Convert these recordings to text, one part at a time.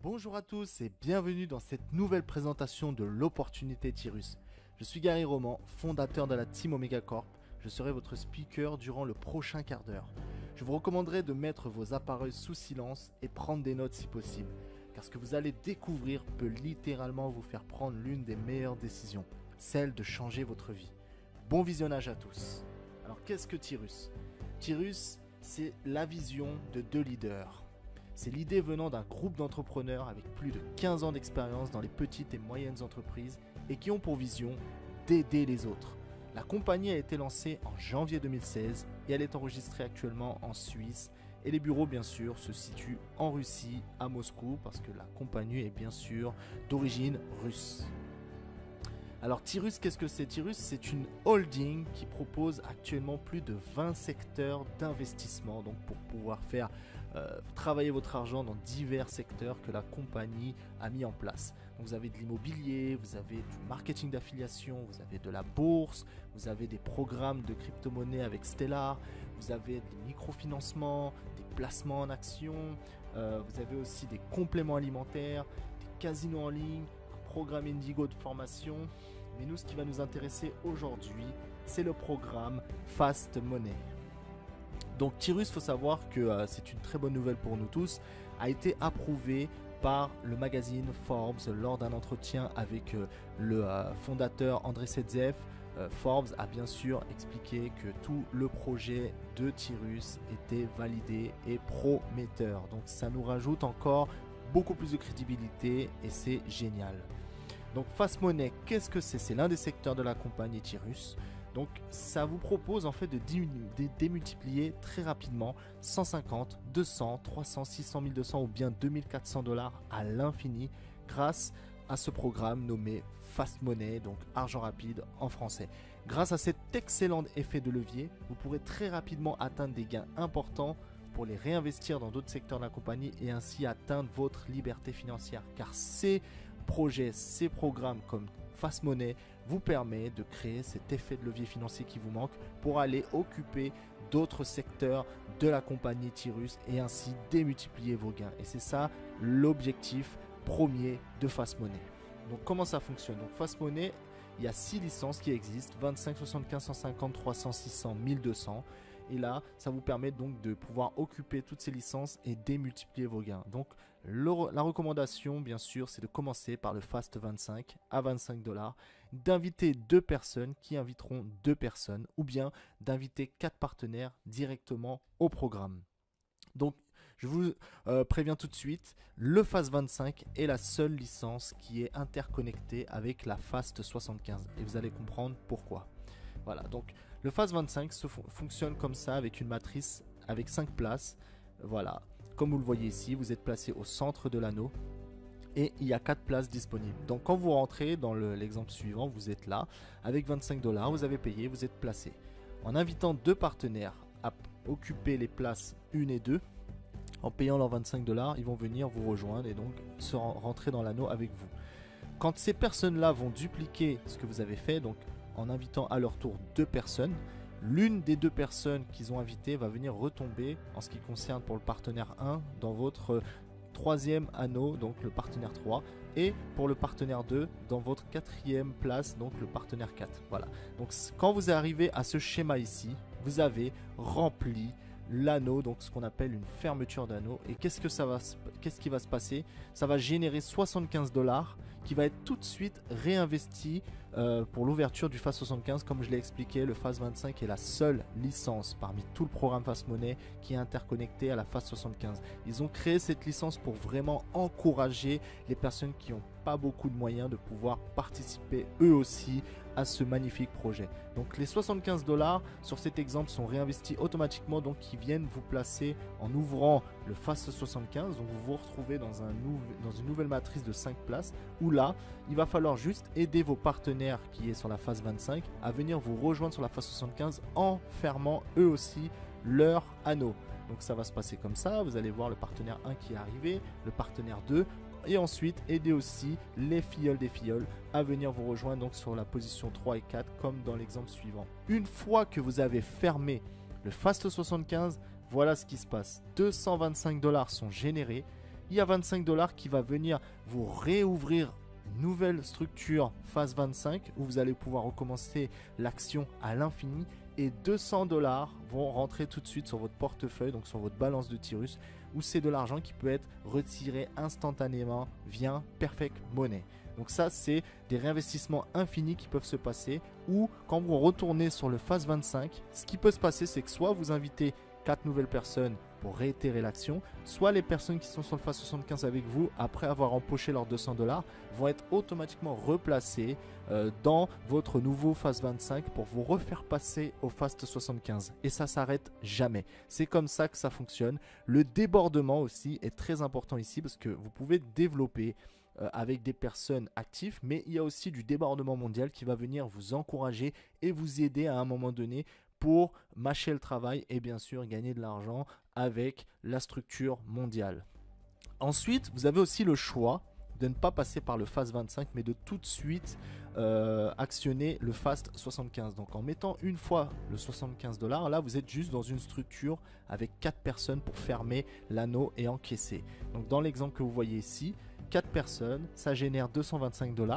Bonjour à tous et bienvenue dans cette nouvelle présentation de l'opportunité Tirus. Je suis Gary Roman, fondateur de la Team Omega Corp. Je serai votre speaker durant le prochain quart d'heure. Je vous recommanderai de mettre vos appareils sous silence et prendre des notes si possible, car ce que vous allez découvrir peut littéralement vous faire prendre l'une des meilleures décisions, celle de changer votre vie. Bon visionnage à tous. Alors qu'est-ce que Tirus? Tirus, c'est la vision de deux leaders. C'est l'idée venant d'un groupe d'entrepreneurs avec plus de 15 ans d'expérience dans les petites et moyennes entreprises et qui ont pour vision d'aider les autres. La compagnie a été lancée en janvier 2016 et elle est enregistrée actuellement en Suisse et les bureaux bien sûr se situent en Russie, à Moscou parce que la compagnie est bien sûr d'origine russe. Alors Tirus, qu'est-ce que c'est? Tirus, c'est une holding qui propose actuellement plus de 20 secteurs d'investissement, donc pour pouvoir faire travailler votre argent dans divers secteurs que la compagnie a mis en place. Donc vous avez de l'immobilier, vous avez du marketing d'affiliation, vous avez de la bourse, vous avez des programmes de crypto-monnaie avec Stellar, vous avez des microfinancements, des placements en actions, vous avez aussi des compléments alimentaires, des casinos en ligne, programme Indigo de formation, mais nous ce qui va nous intéresser aujourd'hui c'est le programme Fast Money. Donc Tirus, il faut savoir que c'est une très bonne nouvelle pour nous tous, a été approuvé par le magazine Forbes lors d'un entretien avec le fondateur André Sedzev. Forbes a bien sûr expliqué que tout le projet de Tirus était validé et prometteur, donc ça nous rajoute encore beaucoup plus de crédibilité et c'est génial. Donc Fast Money, qu'est-ce que c'est? C'est l'un des secteurs de la compagnie Tirus. Donc ça vous propose en fait de démultiplier très rapidement 150, 200, 300, 600, 1200 ou bien 2400 $ à l'infini grâce à ce programme nommé Fast Money, donc argent rapide en français. Grâce à cet excellent effet de levier, vous pourrez très rapidement atteindre des gains importants pour les réinvestir dans d'autres secteurs de la compagnie et ainsi atteindre votre liberté financière. Car ces projets, ces programmes comme Fast Money vous permettent de créer cet effet de levier financier qui vous manque pour aller occuper d'autres secteurs de la compagnie Tirus et ainsi démultiplier vos gains. Et c'est ça l'objectif premier de Fast Money. Donc comment ça fonctionne? Donc Fast Money, il y a 6 licences qui existent, 25, 75, 150, 300, 600, 1200. Et là, ça vous permet donc de pouvoir occuper toutes ces licences et démultiplier vos gains. Donc, la recommandation, bien sûr, c'est de commencer par le Fast 25 à 25 $, d'inviter 2 personnes qui inviteront 2 personnes ou bien d'inviter 4 partenaires directement au programme. Donc, je vous préviens tout de suite, le Fast 25 est la seule licence qui est interconnectée avec la Fast 75 et vous allez comprendre pourquoi. Voilà, donc le Fast 25 fonctionne comme ça avec une matrice avec 5 places. Voilà, comme vous le voyez ici, vous êtes placé au centre de l'anneau et il y a 4 places disponibles. Donc quand vous rentrez dans l'exemple suivant, vous êtes là, avec 25 $, vous avez payé, vous êtes placé. En invitant 2 partenaires à occuper les places 1 et 2, en payant leurs 25 $, ils vont venir vous rejoindre et donc se rentrer dans l'anneau avec vous. Quand ces personnes-là vont dupliquer ce que vous avez fait, donc en invitant à leur tour 2 personnes, l'une des 2 personnes qu'ils ont invitées va venir retomber en ce qui concerne pour le partenaire 1 dans votre 3e anneau, donc le partenaire 3, et pour le partenaire 2 dans votre 4e place, donc le partenaire 4. Voilà. Donc quand vous arrivez à ce schéma ici, vous avez rempli l'anneau, donc ce qu'on appelle une fermeture d'anneau. Et qu'est-ce qui va se passer? Ça va générer 75 $ qui va être tout de suite réinvesti pour l'ouverture du Fast 75. Comme je l'ai expliqué, le Fast 25 est la seule licence parmi tout le programme Fast Money qui est interconnecté à la Fast 75. Ils ont créé cette licence pour vraiment encourager les personnes qui n'ont pas beaucoup de moyens de pouvoir participer eux aussi à ce magnifique projet. Donc les 75 $ sur cet exemple sont réinvestis automatiquement, donc qui viennent vous placer en ouvrant le Fast 75. Donc vous vous retrouvez dans une nouvelle matrice de 5 places où là il va falloir juste aider vos partenaires qui est sur la Fast 25 à venir vous rejoindre sur la Fast 75 en fermant eux aussi leur anneau. Donc ça va se passer comme ça, vous allez voir le partenaire 1 qui est arrivé, le partenaire 2, et ensuite aider aussi les filleuls des filleuls à venir vous rejoindre donc sur la position 3 et 4 comme dans l'exemple suivant. Une fois que vous avez fermé le Fast 75, voilà ce qui se passe. 225 $ sont générés Il y a 25 $ qui va venir vous réouvrir une nouvelle structure phase 25 où vous allez pouvoir recommencer l'action à l'infini. Et 200 $ vont rentrer tout de suite sur votre portefeuille, donc sur votre balance de Tyrus, où c'est de l'argent qui peut être retiré instantanément via Perfect Money. Donc ça, c'est des réinvestissements infinis qui peuvent se passer, ou quand vous retournez sur le phase 25, ce qui peut se passer, c'est que soit vous invitez 4 nouvelles personnes pour réitérer l'action, soit les personnes qui sont sur le phase 75 avec vous, après avoir empoché leurs 200 $, vont être automatiquement replacées dans votre nouveau phase 25 pour vous refaire passer au phase 75. Et ça s'arrête jamais. C'est comme ça que ça fonctionne. Le débordement aussi est très important ici parce que vous pouvez développer avec des personnes actives, mais il y a aussi du débordement mondial qui va venir vous encourager et vous aider à un moment donné pour mâcher le travail et bien sûr gagner de l'argent avec la structure mondiale. Ensuite, vous avez aussi le choix de ne pas passer par le Fast 25, mais de tout de suite actionner le Fast 75. Donc en mettant une fois le 75 $, là vous êtes juste dans une structure avec 4 personnes pour fermer l'anneau et encaisser. Donc dans l'exemple que vous voyez ici, 4 personnes, ça génère 225 $.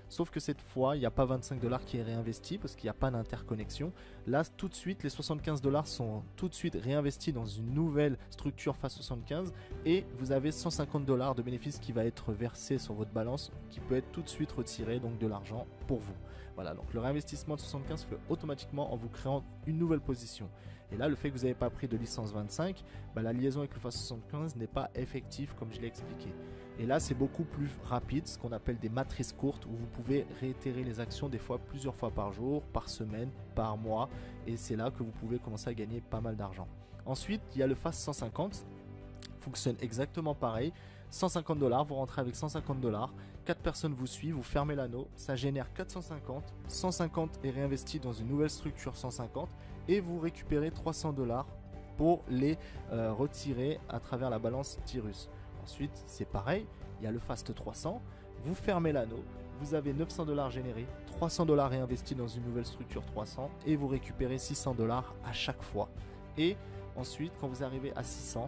Sauf que cette fois, il n'y a pas 25 $ qui est réinvesti parce qu'il n'y a pas d'interconnexion. Là, tout de suite, les 75 $ sont tout de suite réinvestis dans une nouvelle structure phase 75 et vous avez 150 $ de bénéfice qui va être versé sur votre balance qui peut être tout de suite retiré, donc de l'argent pour vous. Voilà, donc le réinvestissement de 75 se fait automatiquement en vous créant une nouvelle position. Et là, le fait que vous n'avez pas pris de licence 25, la liaison avec le phase 75 n'est pas effective comme je l'ai expliqué. Et là, c'est beaucoup plus rapide, ce qu'on appelle des matrices courtes, où vous pouvez réitérer les actions des fois plusieurs fois par jour, par semaine, par mois. Et c'est là que vous pouvez commencer à gagner pas mal d'argent. Ensuite, il y a le Fast 150. Fonctionne exactement pareil. 150 $, vous rentrez avec 150 $. 4 personnes vous suivent, vous fermez l'anneau. Ça génère 450. 150 est réinvesti dans une nouvelle structure 150. Et vous récupérez 300 $ pour les retirer à travers la balance Tyrus. Ensuite, c'est pareil, il y a le Fast 300, vous fermez l'anneau, vous avez 900 $ générés, 300 $ réinvestis dans une nouvelle structure 300 et vous récupérez 600 $ à chaque fois. Et ensuite, quand vous arrivez à 600,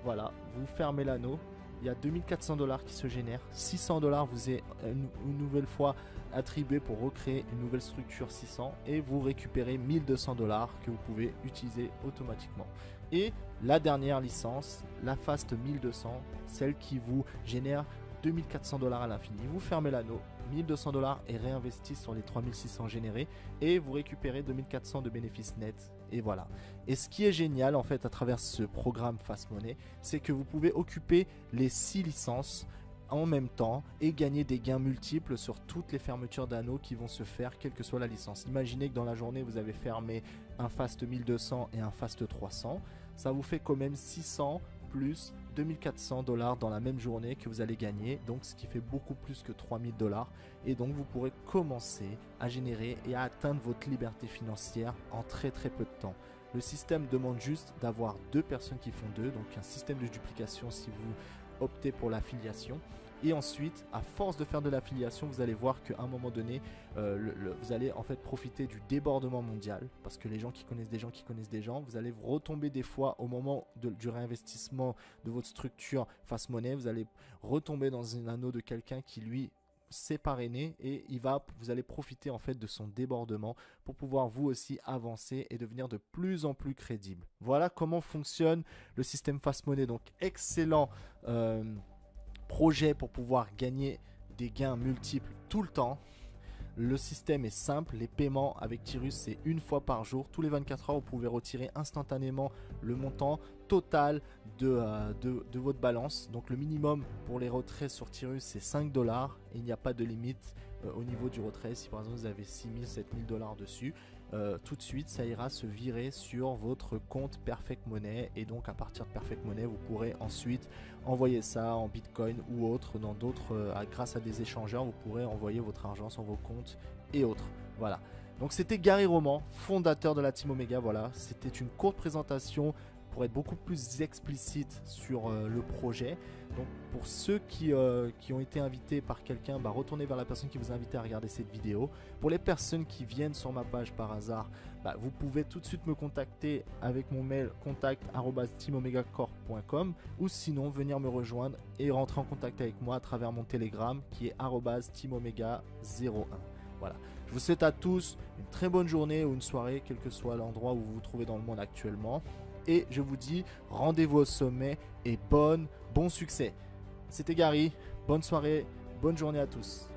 voilà, vous fermez l'anneau, il y a 2400 $ qui se génèrent, 600 $ vous est une nouvelle fois attribué pour recréer une nouvelle structure 600 et vous récupérez 1200 $ que vous pouvez utiliser automatiquement. Et la dernière licence, la Fast 1200, celle qui vous génère 2400 $ à l'infini. Vous fermez l'anneau, 1200 $ est réinvesti sur les 3600 générés et vous récupérez 2400 de bénéfices nets. Et voilà. Et ce qui est génial en fait à travers ce programme Fast Money, c'est que vous pouvez occuper les 6 licences en même temps et gagner des gains multiples sur toutes les fermetures d'anneaux qui vont se faire quelle que soit la licence. Imaginez que dans la journée vous avez fermé un Fast 1200 et un Fast 300, ça vous fait quand même 600 plus 2400 $ dans la même journée que vous allez gagner, donc ce qui fait beaucoup plus que 3000 $, et donc vous pourrez commencer à générer et à atteindre votre liberté financière en très peu de temps. Le système demande juste d'avoir 2 personnes qui font 2, donc un système de duplication si vous optez pour l'affiliation. Et ensuite, à force de faire de l'affiliation, vous allez voir qu'à un moment donné, vous allez en fait profiter du débordement mondial. Parce que les gens qui connaissent des gens qui connaissent des gens, vous allez retomber des fois au moment du réinvestissement de votre structure Fast Money. Vous allez retomber dans un anneau de quelqu'un qui lui s'est parrainé et vous allez profiter en fait de son débordement pour pouvoir vous aussi avancer et devenir de plus en plus crédible. Voilà comment fonctionne le système Fast Money. Donc excellent projet pour pouvoir gagner des gains multiples tout le temps. Le système est simple, les paiements avec Tyrus c'est une fois par jour, tous les 24 heures vous pouvez retirer instantanément le montant total de votre balance. Donc le minimum pour les retraits sur Tyrus c'est 5 $, et il n'y a pas de limite au niveau du retrait. Si par exemple vous avez 6000, 7000 $ dessus, tout de suite ça ira se virer sur votre compte Perfect Money, et donc à partir de Perfect Money vous pourrez ensuite envoyer ça en Bitcoin ou autre dans d'autres, grâce à des échangeurs vous pourrez envoyer votre argent sur vos comptes et autres. Voilà, donc c'était Gary Roman, fondateur de la Team Omega. Voilà, c'était une courte présentation pour être beaucoup plus explicite sur le projet. Donc pour ceux qui ont été invités par quelqu'un, retournez vers la personne qui vous a invité à regarder cette vidéo. Pour les personnes qui viennent sur ma page par hasard, vous pouvez tout de suite me contacter avec mon mail contact@teamomegacorp.com ou sinon venir me rejoindre et rentrer en contact avec moi à travers mon Telegram qui est @teamomega01. Voilà. Je vous souhaite à tous une très bonne journée ou une soirée, quel que soit l'endroit où vous vous trouvez dans le monde actuellement. Et je vous dis rendez-vous au sommet et bon succès. C'était Gary, bonne soirée, bonne journée à tous.